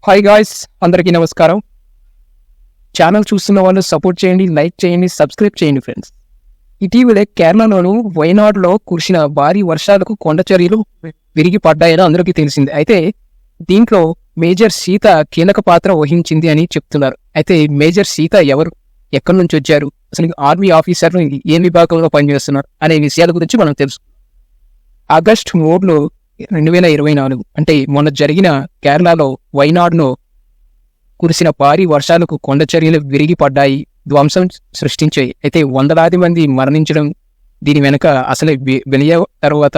Hi guys, అందరికీ నమస్కారం. Channel చూస్తున్న వాళ్ళు సపోర్ట్ చేయండి, లైక్ చేయండి, సబ్స్క్రైబ్ చేయండి ఫ్రెండ్స్. ఇటీవలే కేరళలోను వైనాడులో కురిసిన భారీ వర్షాలకు కొండ చర్యలు విరిగి పడ్డాయని అందరికీ తెలిసింది. అయితే దీంట్లో మేజర్ సీత కీలక పాత్ర వహించింది అని చెప్తున్నారు. అయితే మేజర్ సీత ఎవరు, ఎక్కడి నుంచి వచ్చారు, అసలు ఆర్మీ ఆఫీసర్లు ఏ విభాగంలో పనిచేస్తున్నారు అనే విషయాల గురించి మనం తెలుసు. ఆగస్టు 3 2024 అంటే మొన్న జరిగిన కేరళలో వైనాడులో కురిసిన భారీ వర్షాలకు కొండ చర్యలు విరిగి పడ్డాయి, ధ్వంసం సృష్టించాయి. అయితే వందలాది మంది మరణించడం దీని వెనుక అసలు వెలియ తర్వాత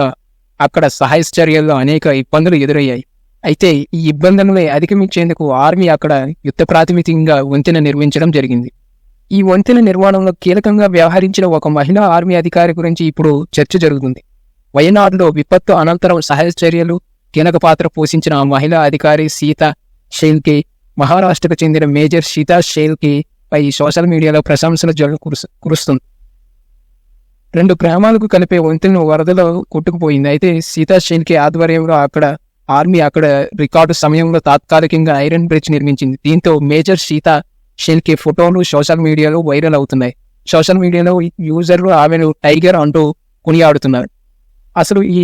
అక్కడ సహాయ చర్యల్లో అనేక ఇబ్బందులు ఎదురయ్యాయి. అయితే ఈ ఇబ్బందులను అధిగమించేందుకు ఆర్మీ అక్కడ యుద్ధ ప్రాతినిధ్యంగా వంతెన నిర్మించడం జరిగింది. ఈ వంతెన నిర్మాణంలో కీలకంగా వ్యవహరించిన ఒక మహిళా ఆర్మీ అధికారి గురించి ఇప్పుడు చర్చ జరుగుతుంది. వయనాడులో విపత్తు అనంతరం సహాయ చర్యలు కీలక పాత్ర పోషించిన మహిళా అధికారి సీతా షేల్కే, మహారాష్ట్రకు చెందిన మేజర్ సీతా షేల్కే పై సోషల్ మీడియాలో ప్రశంసల జల్లు కురుస్తుంది. 2 గ్రామాలకు కలిపే వంతెన వరదలో కొట్టుకుపోయింది. అయితే సీతా షేల్కే ఆధ్వర్యంలో ఆర్మీ అక్కడ రికార్డు సమయంలో తాత్కాలికంగా ఐరన్ బ్రిడ్జ్ నిర్మించింది. దీంతో మేజర్ సీతా షేల్కే ఫోటోలు సోషల్ మీడియాలో వైరల్ అవుతున్నాయి. సోషల్ మీడియాలో యూజర్లు ఆమెను టైగర్ అంటూ కొనియాడుతున్నారు. అసలు ఈ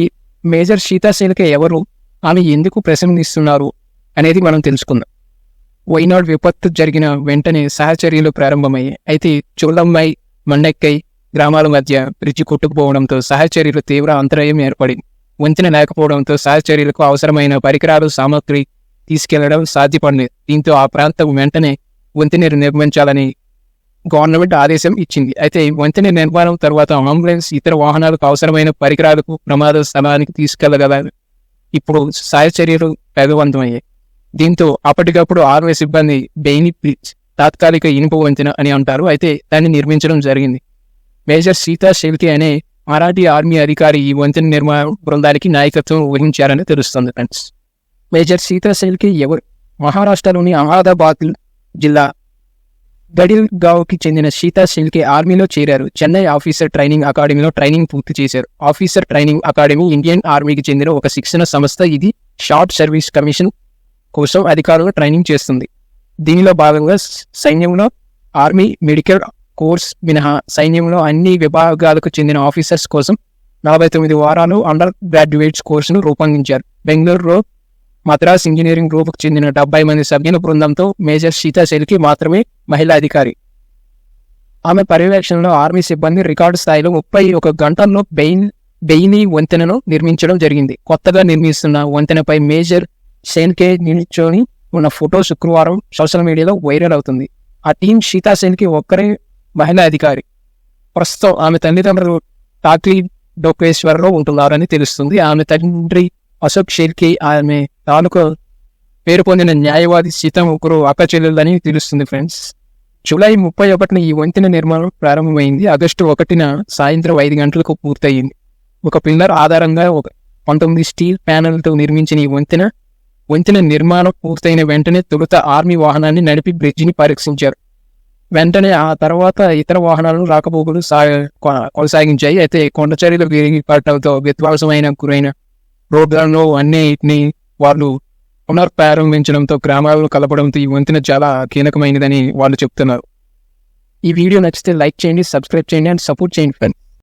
మేజర్ సీతా షేల్కే ఎవరు, ఆమె ఎందుకు ప్రశంసిస్తున్నారు అనేది మనం తెలుసుకుందాం. వైనాడు విపత్తు జరిగిన వెంటనే సహచర్యలు ప్రారంభమయ్యాయి. అయితే చోళమ్మై, మన్నెక్కై గ్రామాల మధ్య బ్రిడ్జి కొట్టుకుపోవడంతో సహచర్యలు తీవ్ర అంతరాయం ఏర్పడింది. వంతెన లేకపోవడంతో సహచర్యలకు అవసరమైన పరికరాలు, సామగ్రి తీసుకెళ్లడం సాధ్యపడలేదు. దీంతో ఆ ప్రాంతం వెంటనే వంతెన నిర్మించాలని గవర్నమెంట్ ఆదేశం ఇచ్చింది. అయితే వంతెన నిర్మాణం తర్వాత అంబులెన్స్, ఇతర వాహనాలకు అవసరమైన పరికరాలకు ప్రమాద స్థలానికి తీసుకెళ్లగలరు. ఇప్పుడు సహాయ చర్యలు వేగవంతమయ్యాయి. దీంతో అప్పటికప్పుడు ఆర్మీ సిబ్బంది బెయిని బ్రిడ్జ్, తాత్కాలిక ఇనుప వంతెన అని అంటారు, అయితే దాన్ని నిర్మించడం జరిగింది. మేజర్ సీతా షేల్కే అనే మరాఠీ ఆర్మీ అధికారి ఈ వంతెన నిర్మాణ బృందానికి నాయకత్వం వహించారని తెలుస్తుంది ఫ్రెండ్స్. మేజర్ సీతా షేల్కే ఎవరు? మహారాష్ట్రలోని అహ్మదాబాద్ జిల్లా గడిల్గావ్కి చెందిన సీతా షేల్కే ఆర్మీలో చేరారు. చెన్నై ఆఫీసర్ ట్రైనింగ్ అకాడమీలో ట్రైనింగ్ పూర్తి చేశారు. ఆఫీసర్ ట్రైనింగ్ అకాడమీ ఇండియన్ ఆర్మీకి చెందిన ఒక శిక్షణ సంస్థ. ఇది షార్ట్ సర్వీస్ కమిషన్ కోసం అధికారులు ట్రైనింగ్ చేస్తుంది. దీనిలో భాగంగా సైన్యంలో ఆర్మీ మెడికల్ కోర్స్ మినహా సైన్యంలో అన్ని విభాగాలకు చెందిన ఆఫీసర్స్ కోసం 49 వారాలు అండర్ గ్రాడ్యుయేట్స్ కోర్సును రూపొందించారు. బెంగళూరులో మద్రాస్ ఇంజనీరింగ్ గ్రూప్కు చెందిన 70 మంది సభ్యుల బృందంతో మేజర్ సీతా షేల్కే మాత్రమే మహిళా అధికారి. ఆమె పర్యవేక్షణలో ఆర్మీ సిబ్బంది రికార్డు స్థాయిలో 31 గంటల్లో బెయినీ వంతెనను నిర్మించడం జరిగింది. కొత్తగా నిర్మిస్తున్న వంతెనపై మేజర్ షేల్కే నిల్చొని ఉన్న ఫోటో శుక్రవారం సోషల్ మీడియాలో వైరల్ అవుతుంది. ఆ టీం సీతా షేల్కే ఒక్కరే మహిళా అధికారి. ప్రస్తుతం ఆమె తల్లిదండ్రులు టాక్లీ డోకేశ్వర్లో ఉంటున్నారని తెలుస్తుంది. ఆమె తండ్రి అశోక్ షేల్కే, ఆమె తాలూకు పేరు పొందిన న్యాయవాది సీత ముగ్గురు అక్క చెల్లెలని తెలుస్తుంది ఫ్రెండ్స్. జూలై 31 ఈ వంతెన నిర్మాణం ప్రారంభమైంది. ఆగస్టు 1 సాయంత్రం 5 గంటలకు పూర్తయింది. ఒక పిల్లర్ ఆధారంగా 19 స్టీల్ ప్యానెల్తో నిర్మించిన ఈ వంతెన నిర్మాణం పూర్తయిన వెంటనే తొలుత ఆర్మీ వాహనాన్ని నడిపి బ్రిడ్జిని పరీక్షించారు. వెంటనే ఆ తర్వాత ఇతర వాహనాలను రాకపోకలు కొనసాగించాయి. అయితే కొండ చర్యలు విరిగి పడటంతో విధ్వంసమైన గురైన రోడ్లను అన్నిటిని వాళ్ళు పునర్ప్రారంభించడంతో గ్రామాలను కలపడంతో ఈ వంతెన చాలా కీలకమైనదని వాళ్ళు చెప్తున్నారు. ఈ వీడియో నచ్చితే లైక్ చేయండి, సబ్స్క్రైబ్ చేయండి అండ్ సపోర్ట్ చేయండి ఫ్రెండ్స్.